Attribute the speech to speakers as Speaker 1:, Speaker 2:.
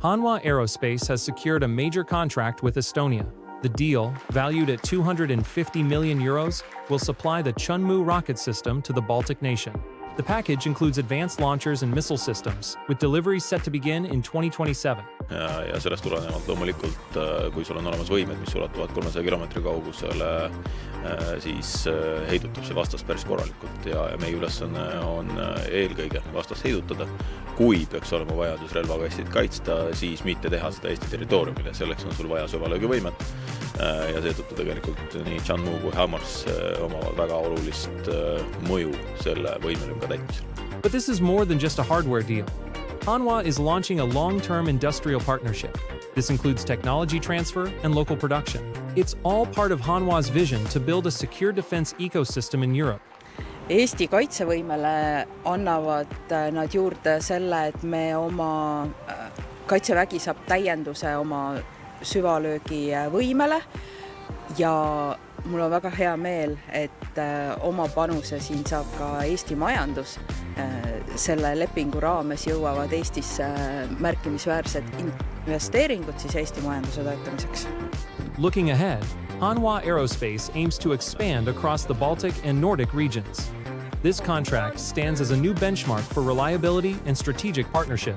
Speaker 1: Hanwha Aerospace has secured a major contract with Estonia. The deal, valued at €250 million, will supply the Chunmoo rocket system to the Baltic nation. The package includes advanced launchers and missile systems, with deliveries set to begin in 2027.
Speaker 2: Ja sellest tulenevalt loomulikult, kui sul on olemas võimed, mis ulatuvad 300 kilomeetri kaugusele, siis heidutab see vastast päris korralikult ja meie ülesanne on eelkõige vastast heidutada. Kui peaks olema vajadus relvakastid kaitsta, siis mitte teha seda Eesti territooriumile. Selleks on sul vaja süvalöögivõimet ja seetõttu tegelikult nii Chunmoo kui HIMARS omavad väga olulist mõju selle võimelünga täitmisel.
Speaker 1: But this is more than just a hardware deal. Hanwha is launching a long-term industrial partnership. This includes technology transfer and local production. It's all part of Hanwha's vision to build a secure defense ecosystem in Europe.
Speaker 3: Eesti kaitsevõimele annavad nad juurde selle, et me oma kaitsevägi saab täienduse oma süvalöögi võimele ja mul on väga hea meel, et oma panuse siin saab ka Eesti majandus. Selle lepingu raames jõuavad Eestisse märkimisväärsed investeeringud siis Eesti majanduse toetamiseks.
Speaker 1: Looking ahead, Hanwha Aerospace aims to expand across the Baltic and Nordic regions. This contract stands as a new benchmark for reliability and strategic partnership.